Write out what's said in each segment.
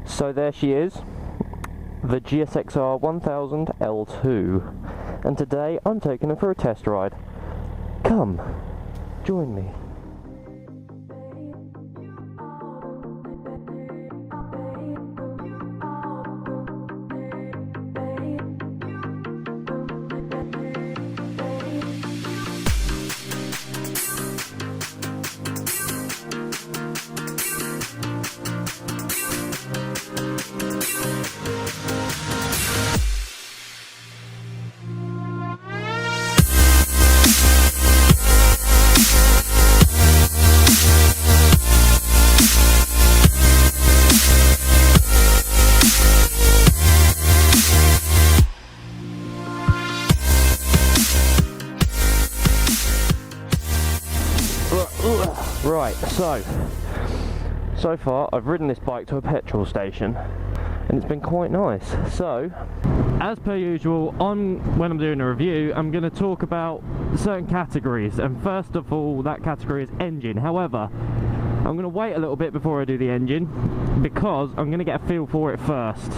So there she is, the GSXR-1000 L2, and today I'm taking her for a test ride. Come, join me. Right, so far I've ridden this bike to a petrol station and it's been quite nice. So, as per usual, when I'm doing a review, I'm going to talk about certain categories, and first of all, that category is engine. However, I'm going to wait a little bit before I do the engine because I'm going to get a feel for it first.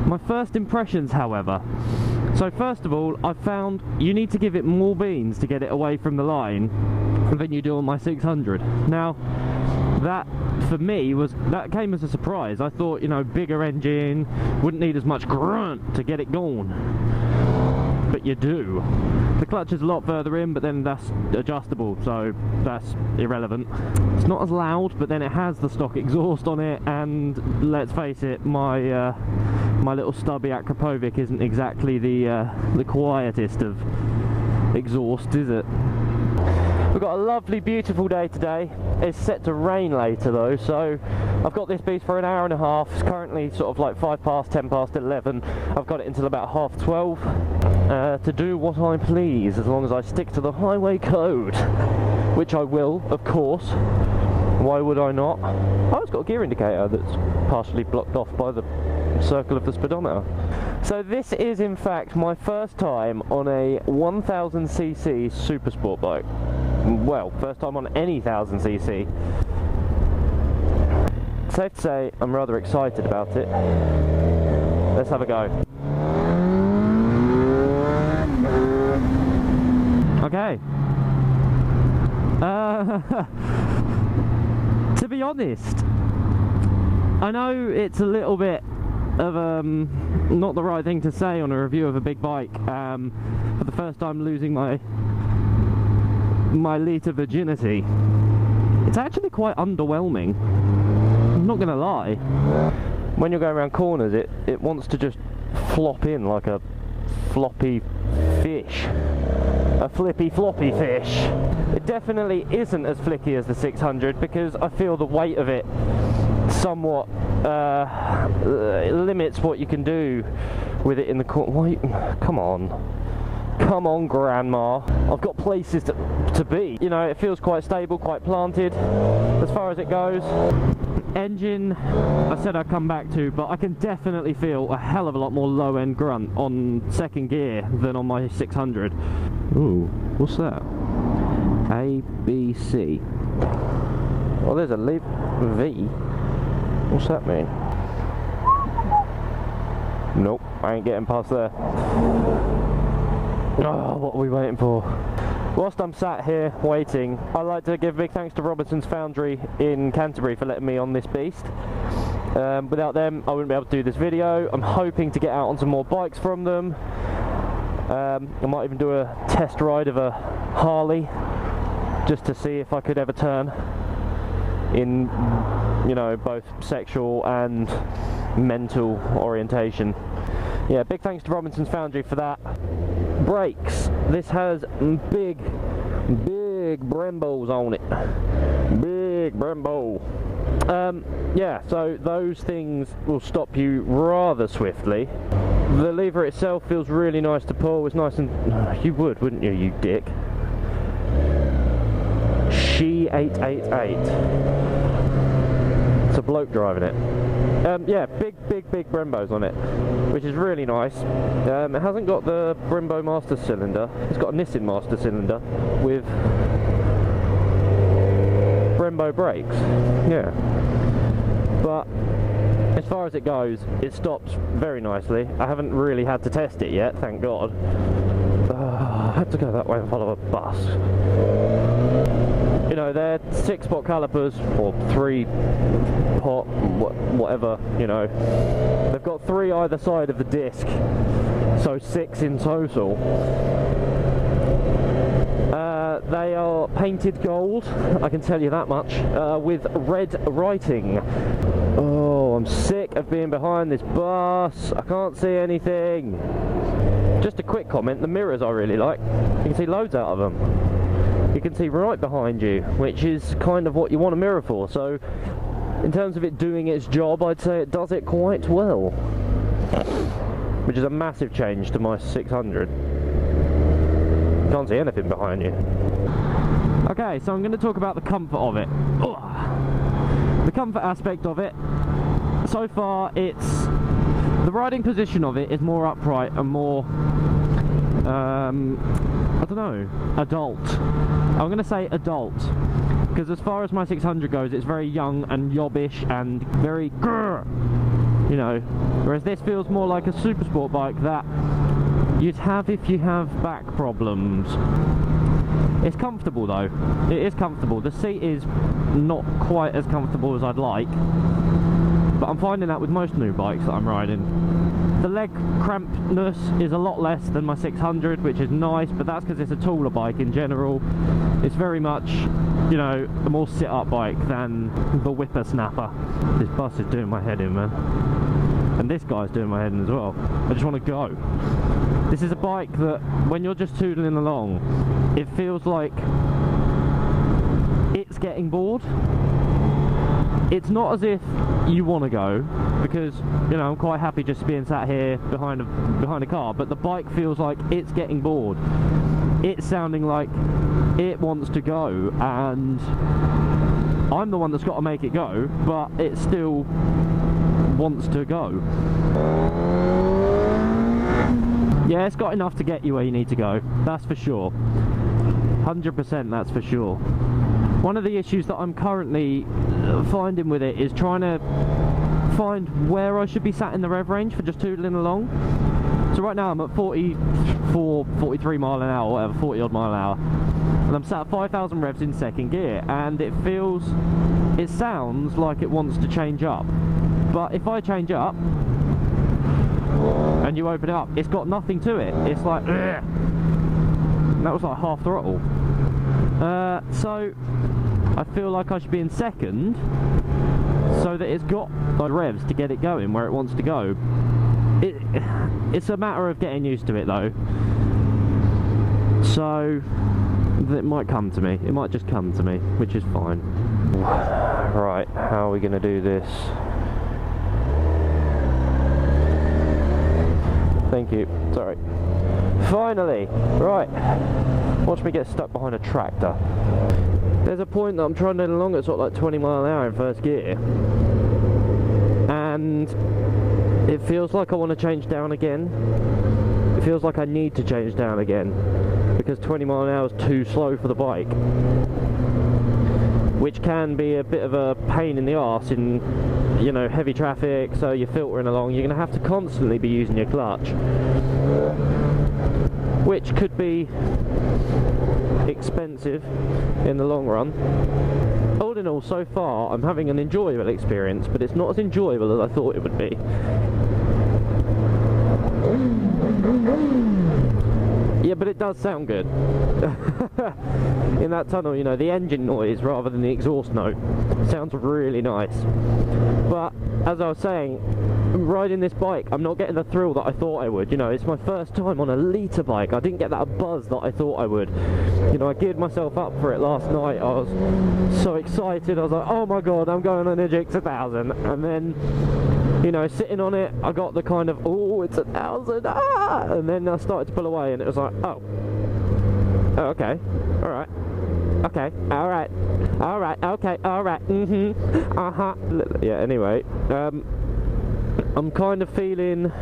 My first impressions, however. So first of all, I found you need to give it more beans to get it away from the line than you do on my 600. Now, that for me that came as a surprise. I thought, you know, bigger engine, wouldn't need as much grunt to get it going. But you do. The clutch is a lot further in, but then that's adjustable, so that's irrelevant. It's not as loud, but then it has the stock exhaust on it, and let's face it, my my little stubby Akrapovic isn't exactly the quietest of exhaust, is it? We've got a lovely, beautiful day today. It's set to rain later though, so I've got this beast for an hour and a half. It's currently sort of like 5 past, 10 past 11. I've got it until about 12:30 to do what I please, as long as I stick to the highway code, which I will, of course. Why would I not? Oh, it's got a gear indicator that's partially blocked off by the circle of the speedometer. So this is in fact my first time on a 1000cc super sport bike. Well, first time on any 1000cc. Safe to say I'm rather excited about it. Let's have a go. Okay. To be honest, I know it's a little bit of not the right thing to say on a review of a big bike. For the first time losing my litre virginity. It's actually quite underwhelming. I'm not gonna lie. When you're going around corners, it wants to just flop in like a floppy fish. A flippy floppy fish. It definitely isn't as flicky as the 600 because I feel the weight of it somewhat limits what you can do with it in the corner. Come on, Grandma. I've got places to be. You know, it feels quite stable, quite planted as far as it goes. Engine, I said I'd come back to, but I can definitely feel a hell of a lot more low-end grunt on second gear than on my 600. Ooh, what's that? A, B, C. Well, there's a V. What's that mean? Nope, I ain't getting past there. Oh, what are we waiting for? Whilst I'm sat here waiting, I'd like to give big thanks to Robertson's Foundry in Canterbury for letting me on this beast. Without them, I wouldn't be able to do this video. I'm hoping to get out on some more bikes from them. I might even do a test ride of a Harley, just to see if I could ever turn in, you know, both sexual and mental orientation. Yeah, big thanks to Robinson's Foundry for that. Brakes. This has big Brembos on it. Big Brembo. Yeah, so those things will stop you rather swiftly. The lever itself feels really nice to pull. It's nice and... you would, wouldn't you, you dick? She 888. It's a bloke driving it. Yeah, big Brembos on it, which is really nice. It hasn't got the Brembo master cylinder. It's got a Nissan master cylinder with Brembo brakes. Yeah, but As far as it goes, it stops very nicely. I haven't really had to test it yet, thank God. I had to go that way and follow a bus. You know, they're 6-pot calipers, or 3-pot, whatever, you know. They've got 3 either side of the disc, so 6 in total. They are painted gold, I can tell you that much, with red writing. Oh, I'm sick of being behind this bus. I can't see anything. Just a quick comment, the mirrors I really like. You can see loads out of them. You can see right behind you, which is kind of what you want a mirror for. So, in terms of it doing its job, I'd say it does it quite well. Which is a massive change to my 600. Can't see anything behind you. Okay, so I'm going to talk about the comfort of it. Ugh. The comfort aspect of it. So far, the riding position of it is more upright and more, I don't know, adult. I'm going to say adult, because as far as my 600 goes, it's very young and yobbish and very grrr, you know, whereas this feels more like a super sport bike that you'd have if you have back problems. It's comfortable though, it is comfortable. The seat is not quite as comfortable as I'd like, but I'm finding that with most new bikes that I'm riding. The leg crampness is a lot less than my 600, which is nice, but that's because it's a taller bike in general. It's very much, you know, a more sit-up bike than the whippersnapper. This bus is doing my head in, man. And this guy's doing my head in as well. I just want to go. This is a bike that, when you're just tootling along, it feels like it's getting bored. It's not as if you want to go, because, you know, I'm quite happy just being sat here behind a car, but the bike feels like it's getting bored. It's sounding like it wants to go, and I'm the one that's got to make it go, but it still wants to go. Yeah, it's got enough to get you where you need to go, that's for sure. 100% that's for sure. One of the issues that I'm currently finding with it is trying to find where I should be sat in the rev range for just tootling along. So right now I'm at 44, 43 mile an hour, whatever, 40 odd mile an hour, and I'm sat at 5,000 revs in second gear, and it sounds like it wants to change up. But if I change up and you open it up, it's got nothing to it. It's like, ugh. And that was like half throttle. So I feel like I should be in second, so that it's got the revs to get it going where it wants to go. It's a matter of getting used to it though. So it might come to me. It might just come to me, which is fine. Right, how are we going to do this? Thank you. Sorry. Finally! Right. Watch me get stuck behind a tractor. There's a point that I'm trundling along at sort of like 20 mile an hour in first gear, and it feels like I want to change down again. It feels like I need to change down again, because 20 mile an hour is too slow for the bike, which can be a bit of a pain in the arse in, you know, heavy traffic. So you're filtering along, you're going to have to constantly be using your clutch, which could be expensive in the long run. All in all, so far I'm having an enjoyable experience, but it's not as enjoyable as I thought it would be. Yeah, but it does sound good. In that tunnel, you know, the engine noise rather than the exhaust note sounds really nice. But as I was saying, riding this bike, I'm not getting the thrill that I thought I would. You know, it's my first time on a litre bike. I didn't get that buzz that I thought I would. You know, I geared myself up for it last night. I was so excited. I was like, oh my god, I'm going on a GSX-R1000. And then, you know, sitting on it, I got the kind of, oh, it's 1,000, ah! And then I started to pull away, and it was like, oh, okay, alright, okay, alright, okay, alright, yeah, anyway, I'm kind of feeling,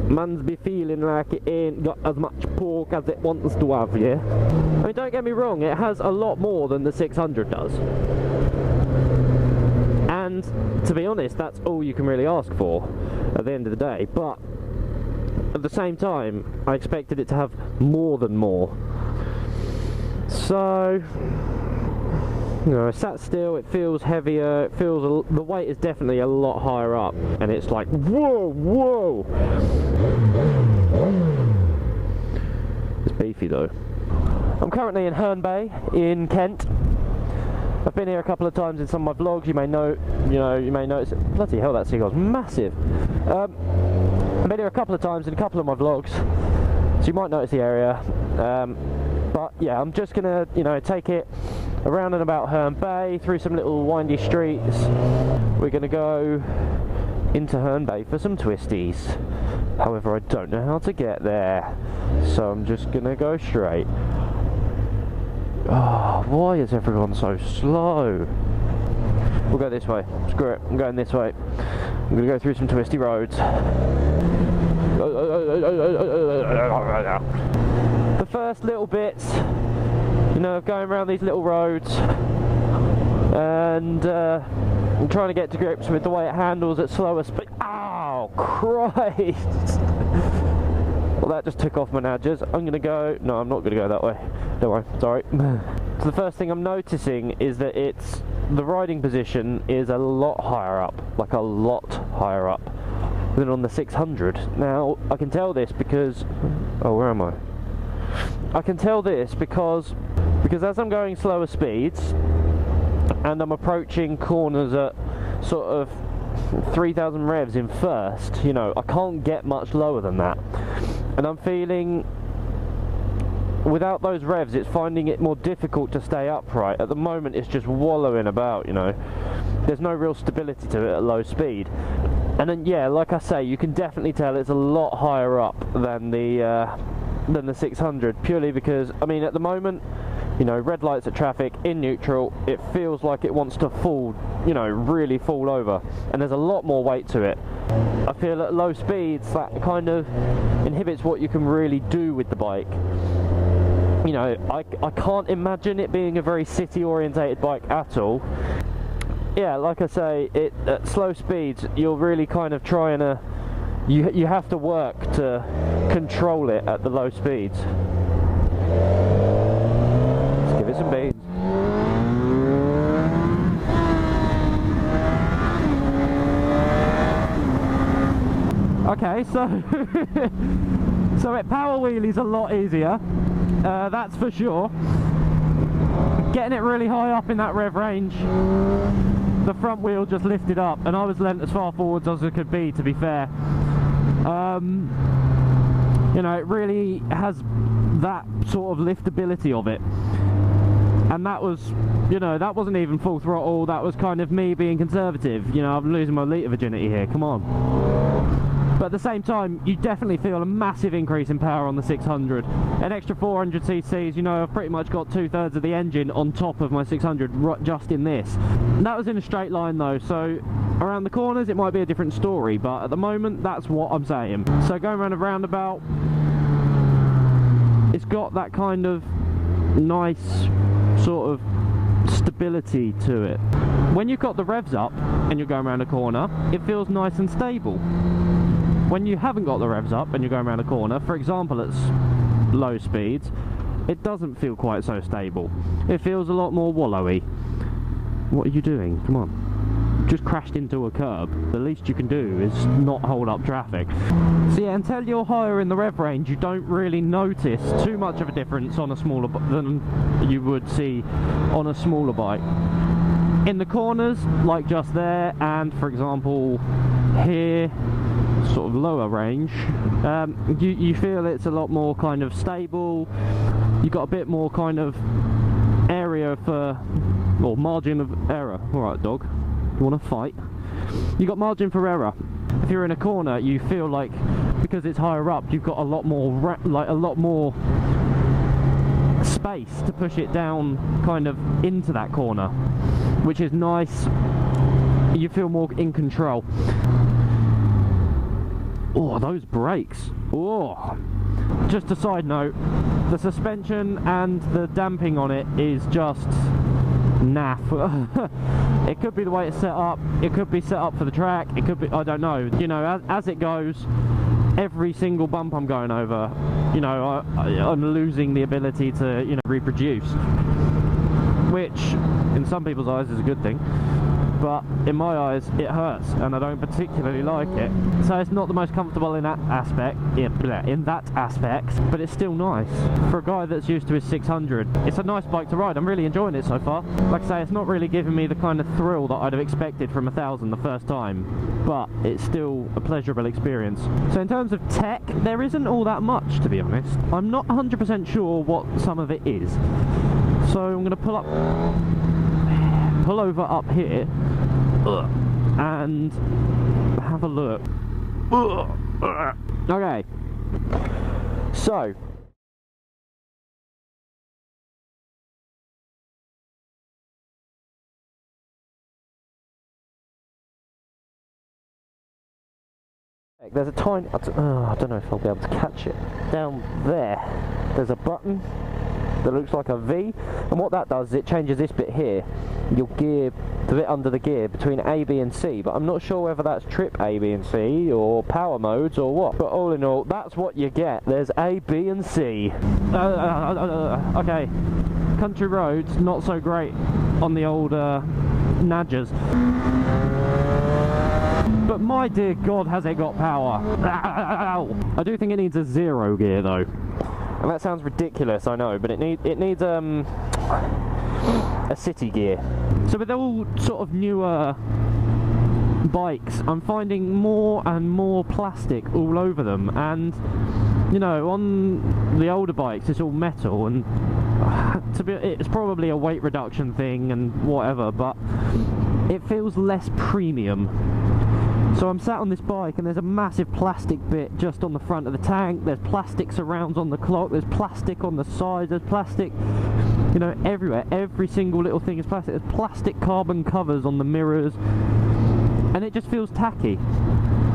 man's be feeling like it ain't got as much pork as it wants to have, yeah? I mean, don't get me wrong, it has a lot more than the 600 does. And And to be honest, that's all you can really ask for at the end of the day. But at the same time, I expected it to have more than more. So, you know, sat still, it feels heavier, it feels, the weight is definitely a lot higher up, and it's like, whoa, whoa! It's beefy though. I'm currently in Herne Bay in Kent. I've been here a couple of times in some of my vlogs. You may notice it. Bloody hell, that seagull's massive. I've been here a couple of times in a couple of my vlogs, so you might notice the area. But yeah, I'm just gonna, you know, take it around and about Herne Bay, through some little windy streets. We're gonna go into Herne Bay for some twisties. However, I don't know how to get there, so I'm just gonna go straight. Oh, why is everyone so slow? We'll go this way. Screw it, I'm going this way. I'm gonna go through some twisty roads. The first little bits, you know, of going around these little roads, and I'm trying to get to grips with the way it handles at slower speed. Oh, Christ! Well, that just took off my nudges. I'm gonna go. No, I'm not gonna go that way. Don't worry. Sorry. So the first thing I'm noticing is that the riding position is a lot higher up, like a lot higher up than on the 600. Now I can tell this because, oh, where am I? I can tell this because as I'm going slower speeds and I'm approaching corners at sort of 3,000 revs in first, you know, I can't get much lower than that, and I'm feeling without those revs it's finding it more difficult to stay upright. At the moment it's just wallowing about, you know, there's no real stability to it at low speed. And then, yeah, like I say, you can definitely tell it's a lot higher up than the 600, purely because, I mean, at the moment, you know, red lights at traffic, in neutral, it feels like it wants to fall, you know, really fall over, and there's a lot more weight to it. I feel at low speeds that kind of inhibits what you can really do with the bike. You know, I can't imagine it being a very city orientated bike at all. Yeah, like I say, at slow speeds you're really kind of trying to, you have to work to control it at the low speeds. Let's give it some beans. Okay, so it power wheelies a lot easier, that's for sure. Getting it really high up in that rev range, the front wheel just lifted up, and I was lent as far forwards as I could be, to be fair. You know, it really has that sort of liftability of it, and that was, you know, that wasn't even full throttle, that was kind of me being conservative. You know, I'm losing my litre virginity here, come on. But at the same time, you definitely feel a massive increase in power on the 600. An extra 400 cc's, you know, I've pretty much got 2/3 of the engine on top of my 600 just in this. And that was in a straight line though, so around the corners it might be a different story, but at the moment that's what I'm saying. So going around a roundabout, it's got that kind of nice sort of stability to it. When you've got the revs up and you're going around a corner, it feels nice and stable. When you haven't got the revs up and you're going around a corner, for example at low speeds, it doesn't feel quite so stable. It feels a lot more wallowy. What are you doing? Come on. Just crashed into a curb. The least you can do is not hold up traffic. So yeah, until you're higher in the rev range, you don't really notice too much of a difference on a smaller bike than you would see on a smaller bike. In the corners, like just there, and for example here, sort of lower range, you feel it's a lot more kind of stable. You've got a bit more kind of area for, or margin of error. Alright dog, you want to fight? You got margin for error. If you're in a corner, you feel like, because it's higher up, you've got a lot more space to push it down kind of into that corner, which is nice. You feel more in control. Oh, those brakes. Oh. Just a side note, the suspension and the damping on it is just naff. It could be the way it's set up, it could be set up for the track, it could be, I don't know. You know, as it goes, every single bump I'm going over, you know, I'm losing the ability to, you know, reproduce. Which, in some people's eyes, is a good thing. But in my eyes, it hurts, and I don't particularly like it. So it's not the most comfortable in that aspect, but it's still nice. For a guy that's used to his 600, it's a nice bike to ride. I'm really enjoying it so far. Like I say, it's not really giving me the kind of thrill that I'd have expected from 1000 the first time, but it's still a pleasurable experience. So in terms of tech, there isn't all that much, to be honest. I'm not 100% sure what some of it is. So I'm going to pull over up here and have a look. Okay, so there's a tiny, I don't know if I'll be able to catch it. Down there, there's a button that looks like a V, and what that does is it changes this bit here, your gear, the bit under the gear between A, B and C, but I'm not sure whether that's trip A, B and C or power modes or what, but all in all, that's what you get. There's A, B and C. Okay, country roads, not so great on the old Nadgers. But my dear God, has it got power. I do think it needs a 0 gear though. And that sounds ridiculous, I know, but it needs a city gear. So with all sort of newer bikes, I'm finding more and more plastic all over them, and you know, on the older bikes it's all metal, and it's probably a weight reduction thing and whatever, but it feels less premium. So I'm sat on this bike and there's a massive plastic bit just on the front of the tank, there's plastic surrounds on the clock, there's plastic on the sides, there's plastic, you know, everywhere. Every single little thing is plastic. There's plastic carbon covers on the mirrors, and it just feels tacky.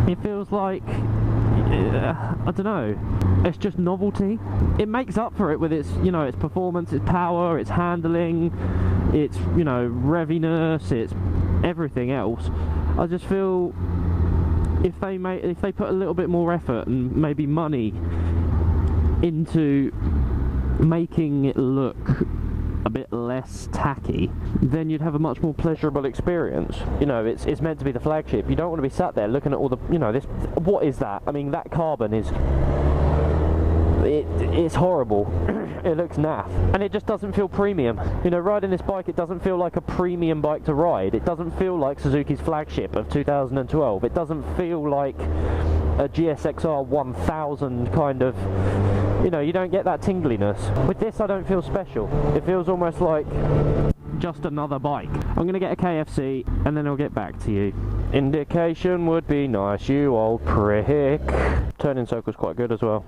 It feels like, I don't know, it's just novelty. It makes up for it with its, you know, its performance, its power, its handling, its, you know, reviness, its everything else. I just feel if they put a little bit more effort and maybe money into making it look a bit less tacky, then you'd have a much more pleasurable experience. You know, it's meant to be the flagship. You don't want to be sat there looking at all the, you know, this, what is that? I mean, that carbon is, it's horrible. It looks naff, and it just doesn't feel premium. You know, riding this bike, it doesn't feel like a premium bike to ride. It doesn't feel like Suzuki's flagship of 2012. It doesn't feel like a GSXR-1000 kind of, you know, you don't get that tingliness. With this, I don't feel special. It feels almost like just another bike. I'm going to get a KFC, and then I'll get back to you. Indication would be nice, you old prick. Turning circle's quite good as well.